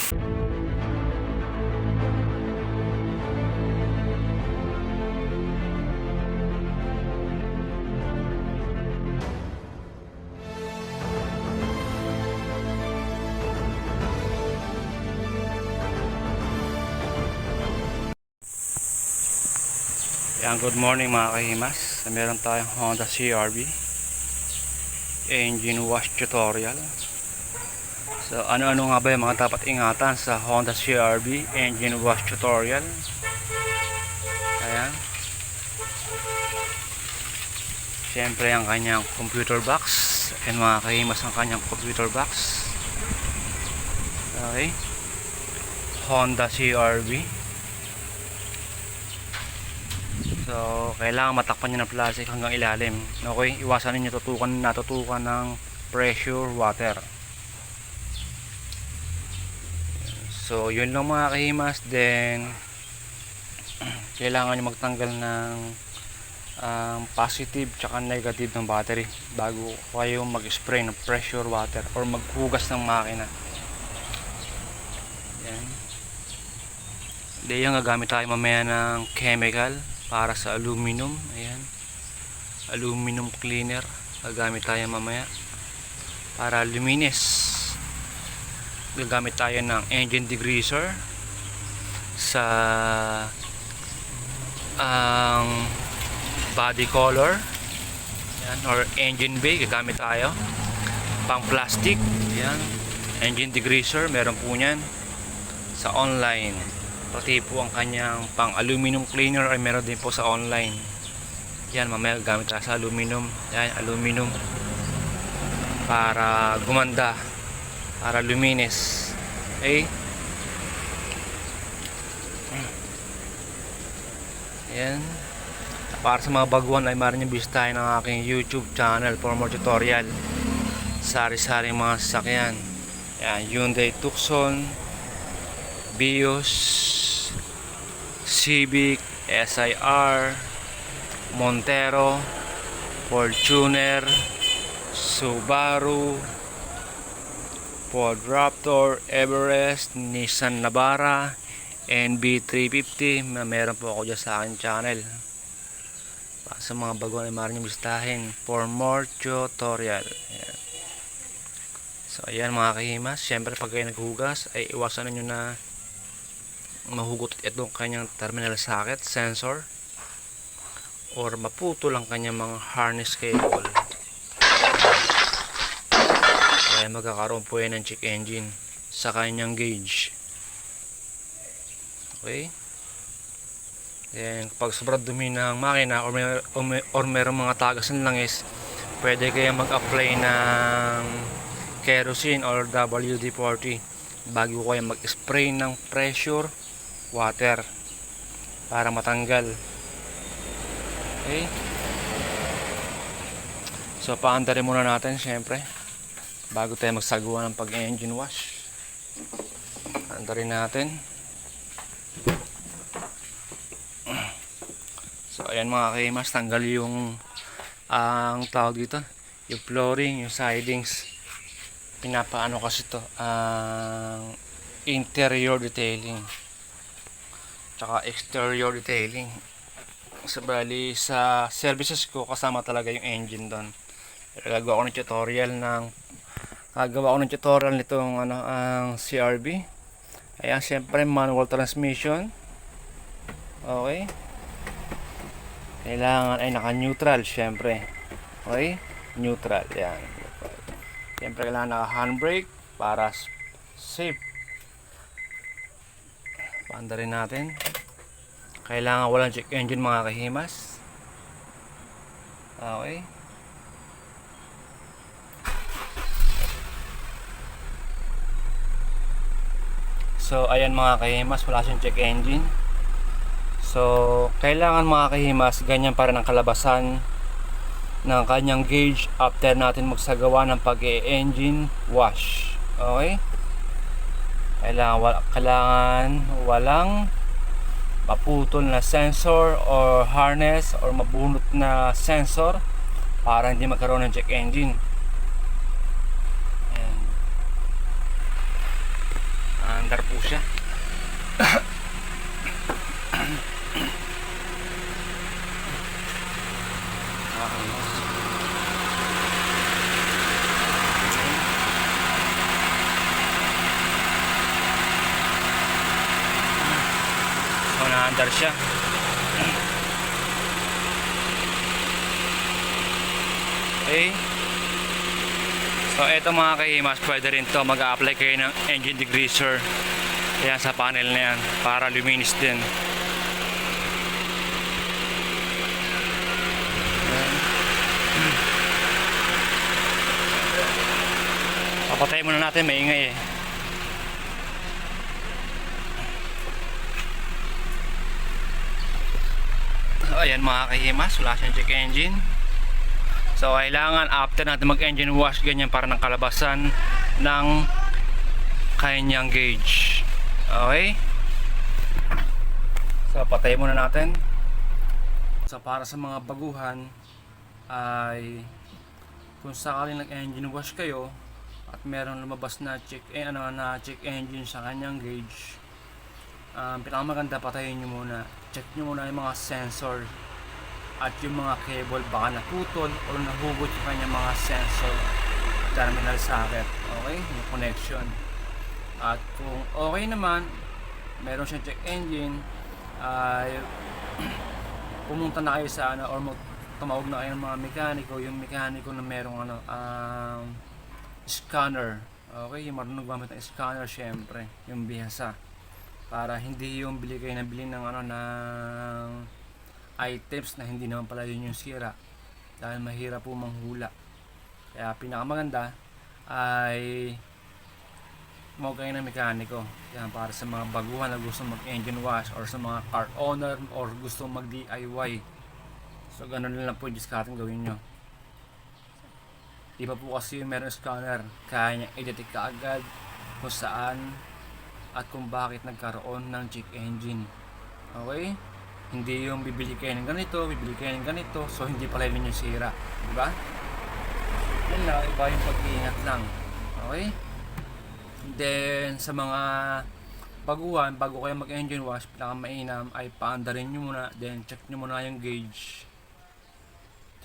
Yan, good morning mga kahimas. Meron tayong Honda CR-V engine wash tutorial. So ano-ano nga ba yung mga dapat ingatan sa Honda CR-V engine wash tutorial? Ayan. Siyempre ang kanyang computer box. And mga kahimas ang kanyang computer box. Okay. Honda CR-V. So, kailangan matakpan nyo ng plastic hanggang ilalim. Okay, iwasan ninyo natutukan ng pressure water. So, yun lang mga kahimas. Then, kailangan nyo magtanggal ng positive tsaka negative ng battery bago kayo mag-spray ng pressure water or maghugas ng makina. Yan. Then, gagamit tayo mamaya ng chemical para sa aluminum. Ayan, aluminum cleaner gagamit tayo mamaya para luminis. Gagamit tayo ng engine degreaser sa body color. Ayan, or engine bay gagamit tayo. Pang plastic, ayan, engine degreaser meron po nyan sa online. Pati po ang kanyang pang aluminum cleaner ay meron din po sa online. Yan, mamaya gamit tayo sa aluminum. Yan, aluminum para gumanda, para luminis. Okay. Yan. Para sa mga baguhan ay maaari nyo bisitahin ang aking YouTube channel for more tutorial. Sari-sari mga sasakyan. Yan, Hyundai Tucson, Vios, Civic, SIR, Montero, Fortuner, Subaru, Ford Raptor, Everest, Nissan Navara, NB350. Meron po ako dyan sa aking channel. Para sa mga baguhan ay maaari nyo bisitahin for more tutorial. Ayan. So ayan mga kahimas, syempre pag kayo naghugas ay iwasan nyo na mahugot itong kanyang terminal socket sensor or maputol ang kanyang mga harness cable. Kaya magkakaroon po yan ng check engine sa kanyang gauge. Okay. Then kapag sobrang dumi ng makina or mayroong mga tagas ng langis, pwede kayo mag-apply ng kerosene or WD-40 bago kayo mag-spray ng pressure water para matanggal. Okay. So paandarin muna natin syempre bago tayo magsagawa ng pag-engine wash. Andarin natin. So ayan mga kahimas, tanggal yung ang tawag dito, yung flooring, yung sidings. Pinapaano kasi to ang interior detailing tsaka exterior detailing. So bali sa services ko kasama talaga yung engine doon. Gagawa ko ng tutorial nitong ang CR-V. Ayan, syempre manual transmission. Okay. Kailangan ay naka-neutral syempre. Okay? Neutral. Yan. Syempre kailangan naka-handbrake para safe. Paandarin natin. Kailangan walang check engine mga kahimas. Okay. So ayan mga kahimas, wala siyang check engine. So kailangan mga kahimas, ganyan para ng kalabasan ng kanyang gauge after natin magsagawa ng pag-engine wash. Okay? Kailangan walang maputol na sensor or harness or mabunot na sensor para hindi magkaroon ng check engine. Umaandar po siya. So naandar siya. Okay. So eto mga kahimas, pwede rin to mag-a-apply kayo ng engine degreaser. Ayan sa panel na yan para luminis din. Papatay muna natin, maingay eh. So ayan mga kahimas, wala siyang check engine. So kailangan after natin mag-engine wash ganyan para ng kalabasan ng kanyang gauge. Okay? So patay muna natin. So para sa mga baguhan ay kung sakaling nag-engine wash kayo at meron lumabas na check engine sa kanyang gauge, pinakamaganda patayin nyo muna. Check nyo muna yung mga sensor at yung mga cable, baka naputol o nahugot yung kanyang mga sensor terminal socket. Okay? Yung connection. At kung okay naman, meron siyang check engine, ay pumunta na kayo sa or tumawag na kayo ng mga mekaniko, yung mekaniko na merong scanner. Okay? Yung marunong gamit ng scanner, syempre yung bihasa, para hindi yung bili kayo ng ng items na hindi naman pala yun yung sira, dahil mahirap po manghula. Kaya pinakamaganda ay tumawag kayo ng mekaniko. Yan, para sa mga baguhan na gusto mag engine wash or sa mga car owner or gusto mag DIY. So ganun lang po yung discarding gawin nyo. Iba po kasi yung meron scanner, kaya niya i-detect kaagad kung saan at kung bakit nagkaroon ng check engine. Okay? Hindi yung bibili kayo ng ganito, bibili kayo ng ganito, so hindi pala yun yung sira, diba? Yan lang, iba yung pag-iingat lang. Okay? Then sa mga baguhan, bago kayo mag-engine wash, pinakamainam ay paandarin nyo muna, then check nyo muna yung gauge.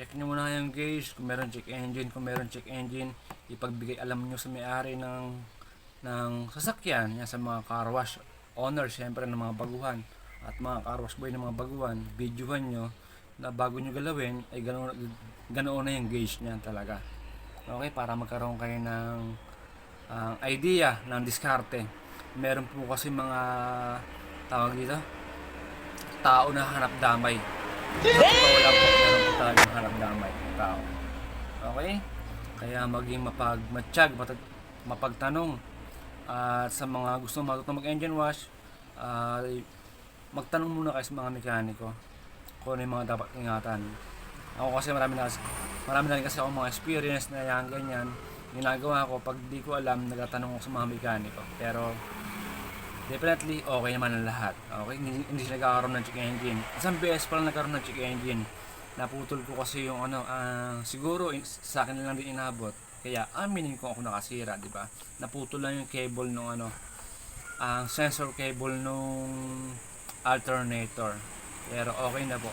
Check nyo muna yung gauge, kung meron check engine, ipagbigay alam nyo sa may-ari ng sasakyan, yan sa mga car wash owner, syempre ng mga baguhan at mga car wash boy ng mga baguhan, videohan nyo na bago nyo galawin ay ganoon na yung gauge niyan talaga. Okay, para magkaroon kayo ng idea ng diskarte. Meron po kasi mga tawag dito, tao na hanap damay. Wala po, meron po talagang hanap damay tao. Okay, kaya maging mapagmatsyag, mapagtanong sa mga gusto matutong mag-engine wash, magtanong muna kayo sa mga mekaniko kung ano yung mga dapat ingatan. Ako kasi marami na rin kasi ako mga experience na yan, ganyan. Ginagawa ko, pag di ko alam, nagtatanong ako sa mga mekaniko. Pero definitely okay naman ang lahat. Okay, hindi sila nagkakaroon ng check engine. Isang beses pa lang nagkaroon ng check engine. Naputol ko kasi yung siguro sa akin lang din inabot. Kaya aminin ko ako nakasira, di ba? Naputol lang yung cable nung ang sensor cable nung alternator. Pero okay na po.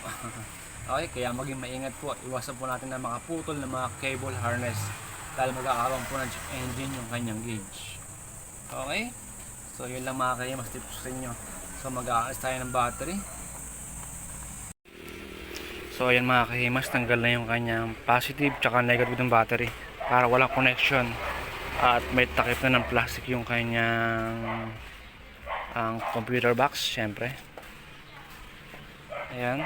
Okay, kaya maging maingat po. Iwasan po natin na makaputol ng mga cable harness dahil magkakaroon po ng check engine yung kanyang gauge. Okay? So yun lang mga kaya, mas tips sa inyo. So mag-aalis tayo ng battery. So ayan mga kahimas, tanggal na yung kanyang positive tsaka negative ng battery para walang connection. At may takip na ng plastic yung kanyang computer box, syempre. Ayan.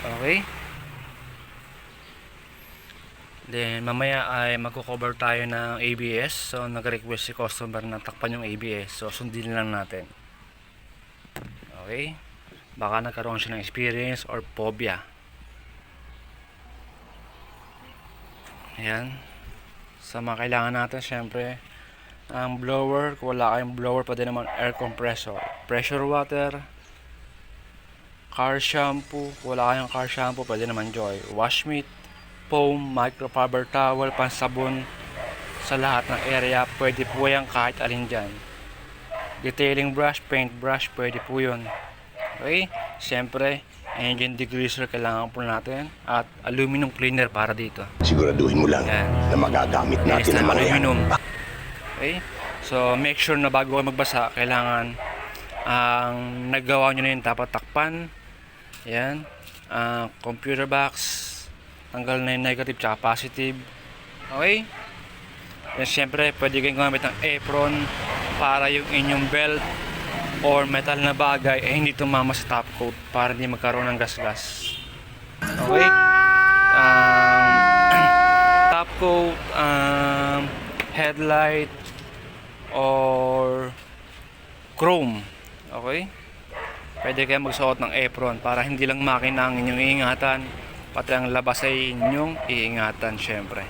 Okay. Then mamaya ay magko-cover tayo ng ABS. So nag-request si customer na takpan yung ABS. So sundin lang natin. Okay. Baka nagkaroon siya ng experience or phobia. Ayan. So mga kailangan natin syempre ang blower. Kung wala kayong blower, pwede naman air compressor, pressure water, car shampoo. Kung wala kayong car shampoo, pwede naman Joy, wash mitt, foam, microfiber towel, pansabon, sa lahat ng area. Pwede po yan kahit alin dyan. Detailing brush, paint brush, pwede po yun. Okay, siyempre engine degreaser kailangan po natin at aluminum cleaner para dito. Siguraduhin mo lang Yan. na magagamit Linis natin ng ang mga yan. aluminum. Okay, so make sure na bago kayo magbasa, kailangan ang nagawa nyo na yun dapat takpan. Yan, computer box, tanggal na yung negative tsaka positive. Okay, yan, siyempre pwede kayong gumamit ng apron para yung inyong belt or metal na bagay ay hindi tumama sa top coat para hindi magkaroon ng gasgas. Okay, top coat, headlight or chrome. Okay, pwede kayo magsuot ng apron para hindi lang makina ang inyong iingatan, pati ang labas ay inyong iingatan syempre.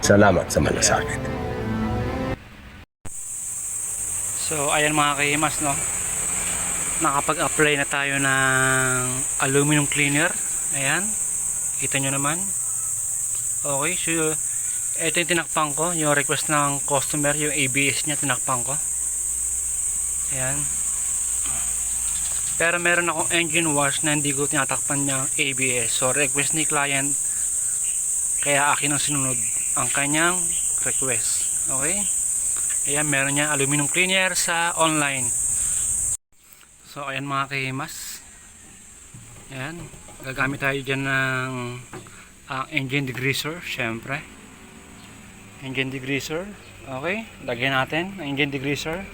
Salamat sa malasakit. So ayan mga kahimas, no, nakapag-apply na tayo ng aluminum cleaner. Ayan, kita nyo naman. Okay, so ito yung tinakpan ko, yung request ng customer, yung ABS niya tinakpan ko. Ayan, pero meron akong engine wash na hindi ko tinatakpan niya ABS, so request ni client, kaya akin ang sinunod ang kanyang request. Okay, ayan, meron niya aluminum cleaner sa online. So ayan mga kahimas, ayan, gagamit tayo dyan ng engine degreaser. Syempre engine degreaser. Okay, lagyan natin ang engine degreaser.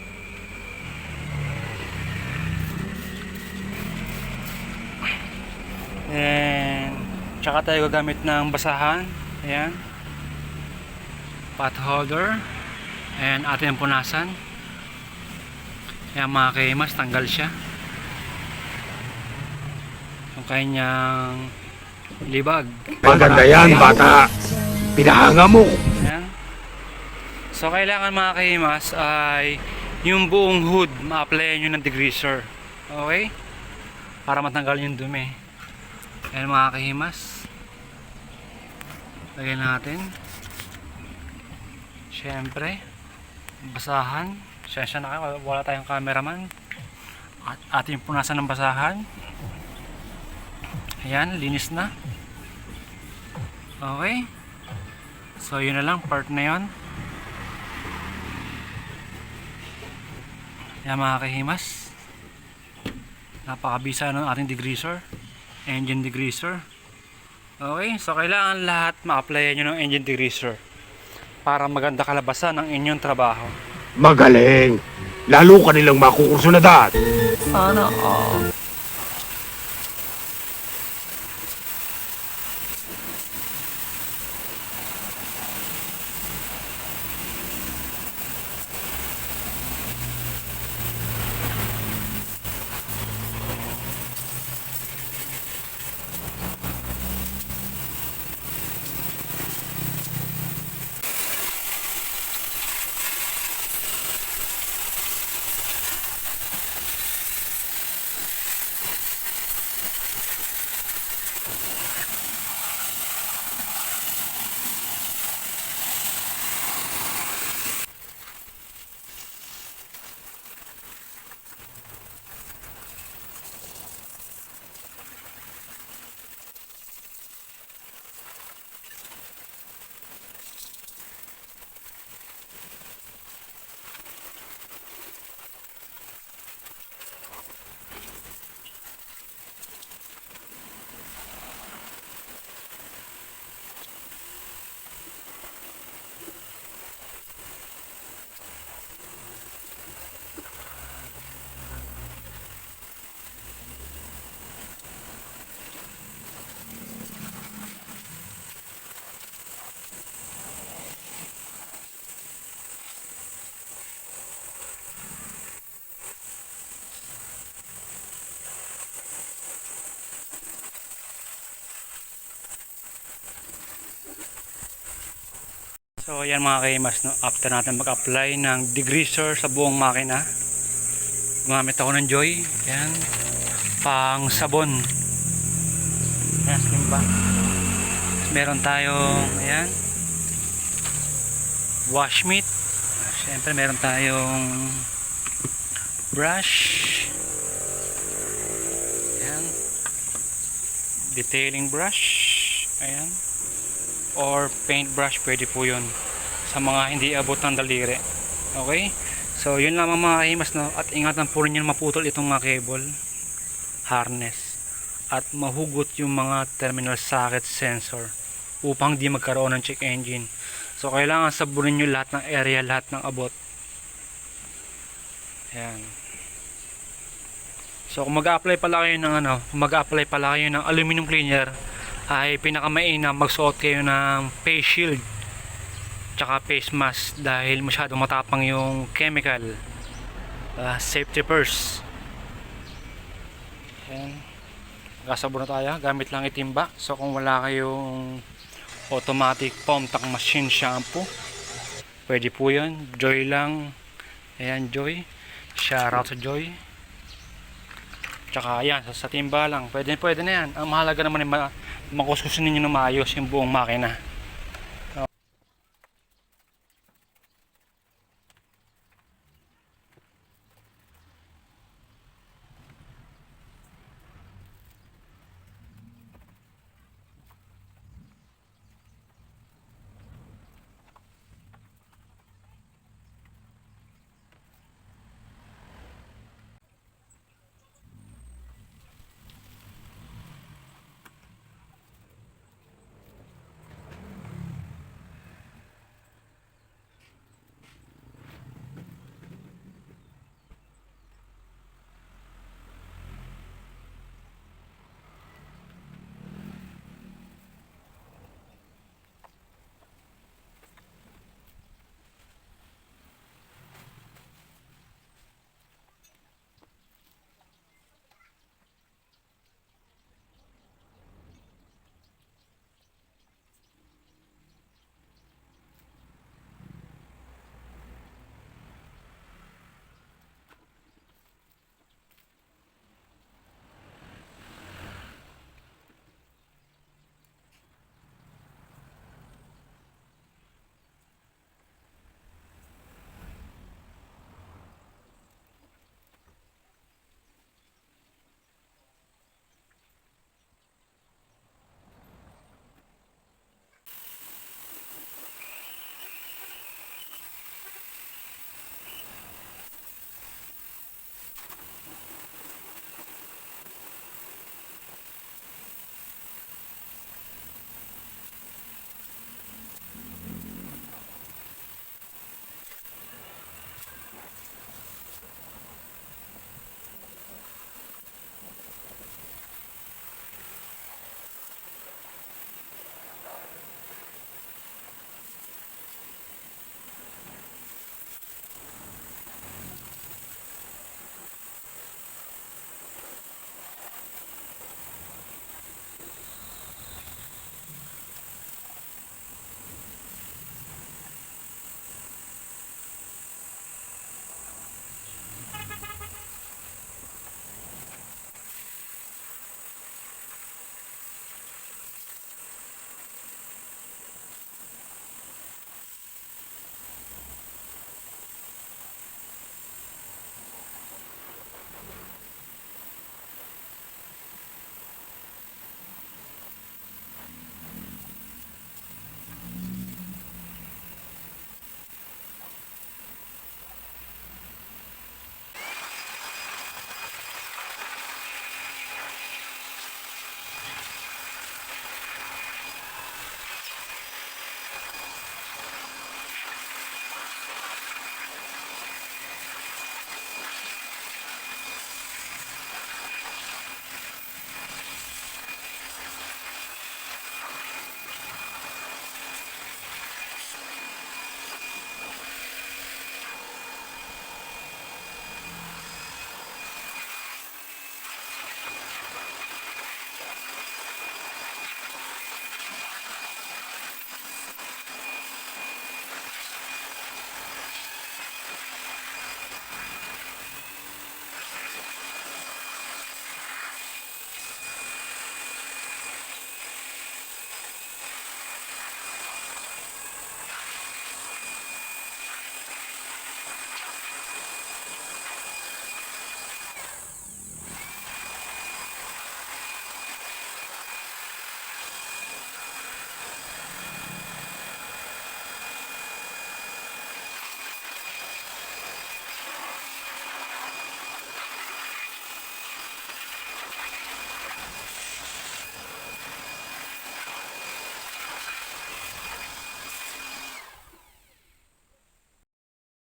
And tsaka tayo gagamit ng basahan. Ayan, pot holder and ating punasan. Ayan mga kahimas, tanggal siya yung kanyang libag. Maganda yan, bata. Pinahanga mo. Ayan. So kailangan mga kahimas ay yung buong hood ma-applyan nyo ng degreaser. Okay, para matanggal yung dumi. Ayan mga kahimas, lagyan natin syempre basahan. Sensya na kayo, wala tayong cameraman. At ating punasan ng basahan. Ayan, linis na. Okay, so yun na lang, part na yun. Ayan mga kahimas, napakabisa ng ating degreaser, engine degreaser. Okay, so kailangan lahat ma-applyan nyo ng engine degreaser para maganda kalabasan ng inyong trabaho. Magaling. Lalo ka nilang makukursunadad. Sana all. So ayan mga kaimas, no, after natin mag-apply ng degreaser sa buong makina, gumamit ako ng Joy. Ayan, pang sabon. Ayan, slim ba? Meron tayong, ayan, wash mitt. Siyempre meron tayong brush. Ayan. Detailing brush. Ayan. Or paint brush, pwede po yun sa mga hindi abot ng daliri. Okay, so yun lang mga kahimas, no? At ingatan po rin yun maputol itong mga cable harness at mahugot yung mga terminal socket sensor upang di magkaroon ng check engine. So kailangan sabunin nyo lahat ng area, lahat ng abot. Ayan. So kung mag-a-apply pala kayo ng kung mag-a-apply pala kayo ng aluminum cleaner, ay pinakamainam magsuot kayo ng face shield tsaka face mask dahil masyadong matapang yung chemical. Safety first. Ayan. Gasabon na tayo gamit lang itimba. So kung wala kayong automatic Pomtac machine shampoo, pwede po yun. Joy lang. Ayan, Joy. Shout out sa Joy. Tsaka ayan, sa timba lang pwede na yan. Ang mahalaga naman ay makuskusin ninyo na maayos yung buong makina.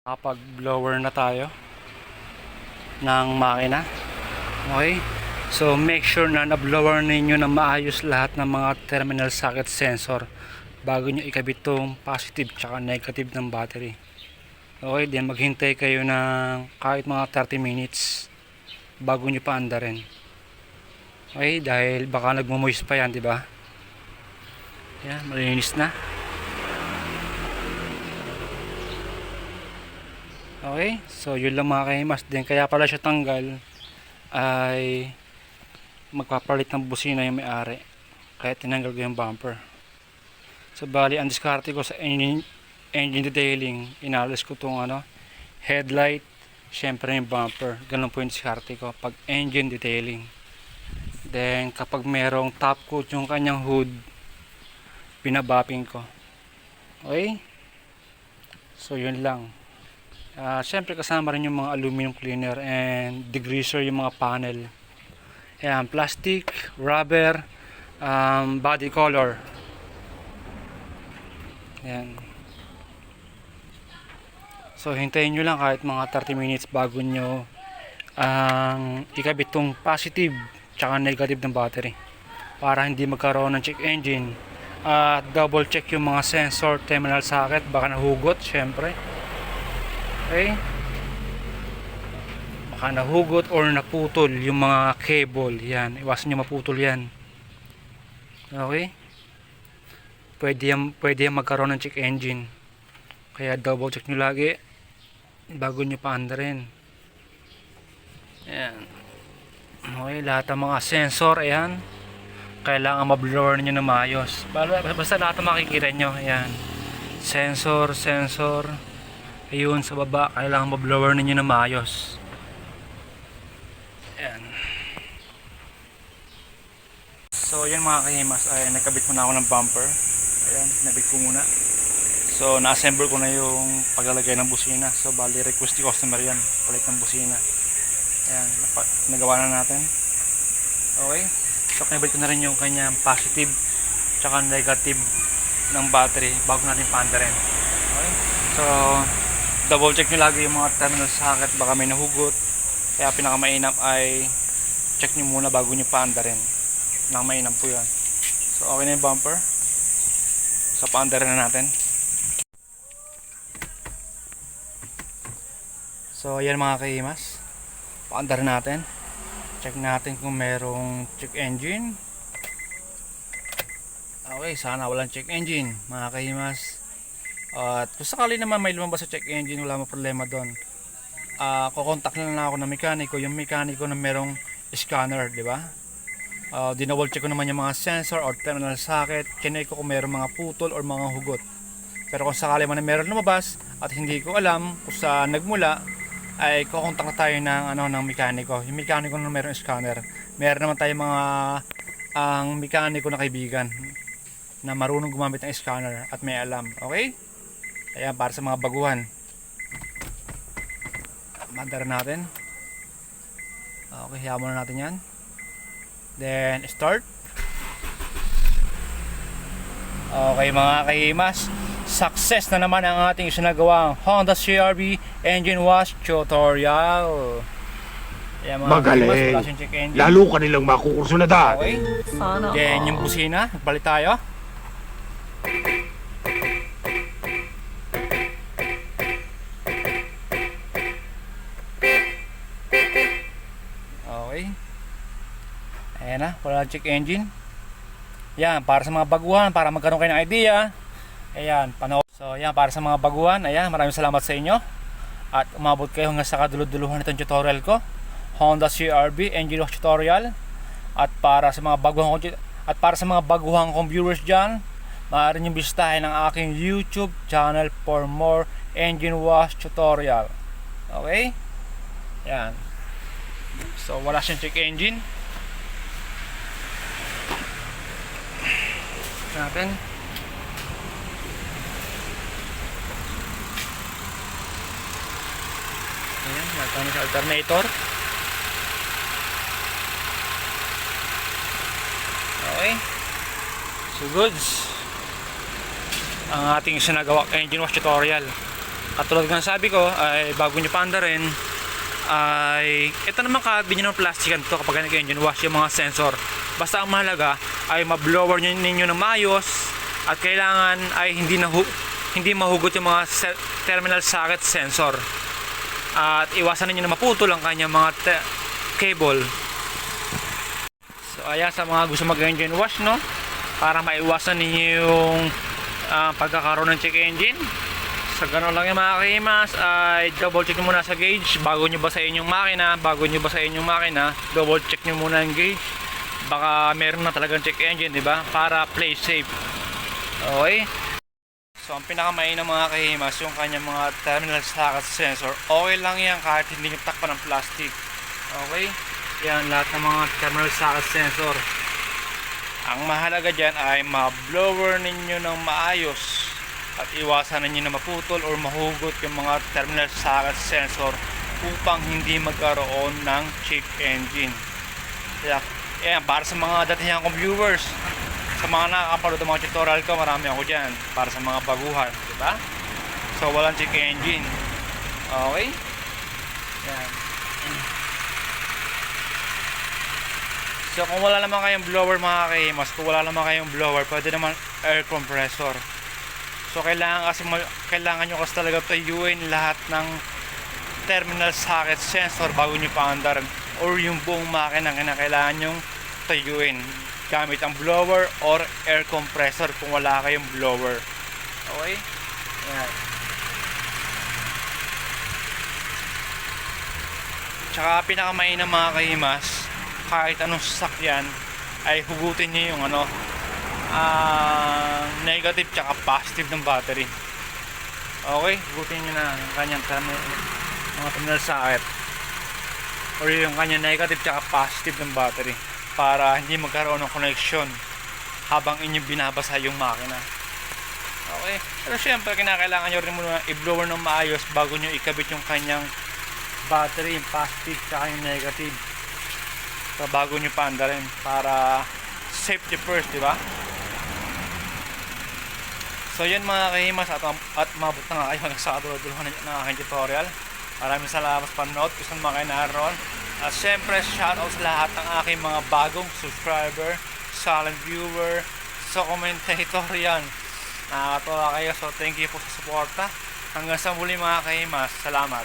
Kapag blower na tayo ng makina. Okay? So make sure na na-blower ninyo na maayos lahat ng mga terminal socket sensor bago nyo ikabit tong positive tsaka negative ng battery. Okay, then maghintay kayo ng kahit mga 30 minutes bago nyo pa andarin. Okay, dahil baka nagmo-moist pa yan, di ba? Yan, malinis na. Okay, so yun lang mga kahimas. Then kaya pala siya tanggal ay magpapalit ng busina yung may-ari. Kaya tinanggal ko yung bumper. So bali, ang diskarte ko sa engine detailing, inalis ko itong headlight, syempre yung bumper. Ganun po yung diskarte ko pag engine detailing. Then kapag merong top coat yung kanyang hood, pinabapping ko. Okay, so yun lang. Siyempre kasama rin yung mga aluminum cleaner and degreaser yung mga panel. Ayan, plastic, rubber, body color. Ayan. So hintayin nyo lang kahit mga 30 minutes bago nyo ikabit tong positive tsaka negative ng battery para hindi magkaroon ng check engine. Double check yung mga sensor terminal socket, baka nahugot syempre. Okay, baka nahugot or naputol yung mga cable. Yan, iwasan nyo maputol yan. Okay, pwede yan magkaroon ng check engine, kaya double check nyo lagi bago nyo paandarin. Yan. Okay, lahat ng mga sensor, ayan, kailangan ma-blower nyo na maayos. Basta lahat ng makikita nyo, ayan, sensor, ayun sa baba, kailangan ma-blower ninyo na maayos. Ayan. So yan mga kahimas, ay nagkabit muna ako ng bumper. Ayan, nabit ko muna. So na-assemble ko na yung paglalagay ng busina. So bali request ni customer yan, palit ng busina. Ayan, nagawa na natin. Okay, so kinabit ko na rin yung kanyang positive tsaka negative ng battery bago natin paandarin. Okay, so double check nyo lagi yung mga terminal socket, baka may nahugot. Kaya pinakamainam ay check nyo muna bago nyo paandarin. Pinakamainam po yan. So okay na yung bumper. So paandarin na natin. So ayan mga kahimas, paandarin natin. Check natin kung merong check engine. Okay, sana walang check engine mga kahimas. At kung sakali naman may lumabas sa check engine, wala mo problema doon. Kukontak na ako ng mekaniko, yung mekaniko na merong scanner, di ba? Dinouble check ko naman yung mga sensor or terminal socket, chinek ko kung merong mga putol or mga hugot. Pero kung sakali man na meron lumabas at hindi ko alam kung saan nagmula, ay kukontak na tayo ng mekaniko. Yung mekaniko na merong scanner. Meron naman tayo mga ang mekaniko na kaibigan na marunong gumamit ng scanner at may alam. Okay? Ayan, para sa mga baguhan. Mandar natin. Okay, hayaan muna natin yan. Then, start. Okay mga kahimas, success na naman ang ating isinagawang Honda CR-V engine wash tutorial. Ayan, mga Magaling. kahimas, wala siyang check engine. Lalo ka nilang makukursunadad. Okay. Then, yung busina, balik tayo. Okay. Ayan na, wala check engine. Ayan, para sa mga baguhan, para magkaroon kayo ng idea. Ayan, panoorin. So, ayan, para sa mga baguhan. Ayan, maraming salamat sa inyo. At umabot kayo hanggang sa kadulod-duluhan itong tutorial ko. Honda CR-V engine wash tutorial. At para sa mga baguhan kong viewers dyan, maaari nyo bisitahin ang aking YouTube channel for more engine wash tutorial. Okay? Ayan. So wala siyang check engine. Ito natin. Ayan, nagtanong sa alternator. Okay. So goods ang ating isinagawang engine wash tutorial. At tulad ng sabi ko, ay bago nyo paanda rin, ay ito naman kabin nyo ng plastikan to kapag nag-engine wash yung mga sensor. Basta ang mahalaga ay ma-blower ninyo ng maayos at kailangan ay hindi mahugot yung mga terminal socket sensor. At iwasan ninyo na maputol ang kanyang mga cable. So ayan, sa mga gusto mag-engine wash, no, para maiwasan ninyo yung pagkakaroon ng check engine. Sa ganun lang yung mga kahimas, ay double check nyo muna sa gauge bago nyo basahin yung makina. Double check nyo muna yung gauge. Baka meron na talagang check engine, diba? Para play safe. Okay? So ang pinakamainam mga kahimas, yung kanyang mga terminal socket sensor, okay lang yan kahit hindi nyo takpan ng plastic. Okay? Yan, lahat ng mga terminal socket sensor. Ang mahalaga dyan ay ma-blower ninyo ng maayos at iwasan ninyo na maputol or mahugot yung mga terminal socket sensor upang hindi magkaroon ng check engine. Kaya, yan, para sa mga datihang viewers, sa mga nakakapanood ng mga tutorial ko, marami ako dyan para sa mga baguhan, diba? So walang check engine. Okay? Yan. So kung wala naman kayong blower mga kahimas, kung wala naman kayong blower, pwede naman air compressor. So kailangan nyo kasi talaga tayuin lahat ng terminal socket sensor bago nyo paandar, or yung buong makina na kailangan nyo tayuin gamit ang blower or air compressor kung wala kayong blower. Okay? Yan. Tsaka pinakamainam mga kahimas, kahit anong sasakyan ay hugutin nyo yung negative tsaka positive ng battery. Okay, hugutin nyo na ang kanyang mga terminal socket or yung kanyang negative tsaka positive ng battery para hindi magkaroon ng connection habang inyong binabasa yung makina. Okay, pero syempre kinakailangan nyo rin muna i-blower ng maayos bago nyo ikabit yung kanyang battery, yung positive tsaka yung negative. So bago nyo paanda rin para safety first, di ba? So yun mga kahimas, at mabot na nga kayo hanggang sa kadulog-duluhan ng aking tutorial. Maraming salamat sa panonood, gusto naman kayo naroon. At syempre shoutout sa lahat ng aking mga bagong subscriber, silent viewer, sa commentator yan. Nakakatawa kayo, so thank you po sa suporta. Hanggang sa muli mga kahimas, salamat.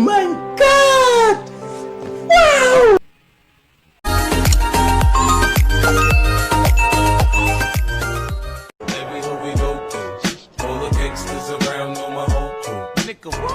my God! Everywhere we go through, all the gangsters around know my whole crew. Nigga, what?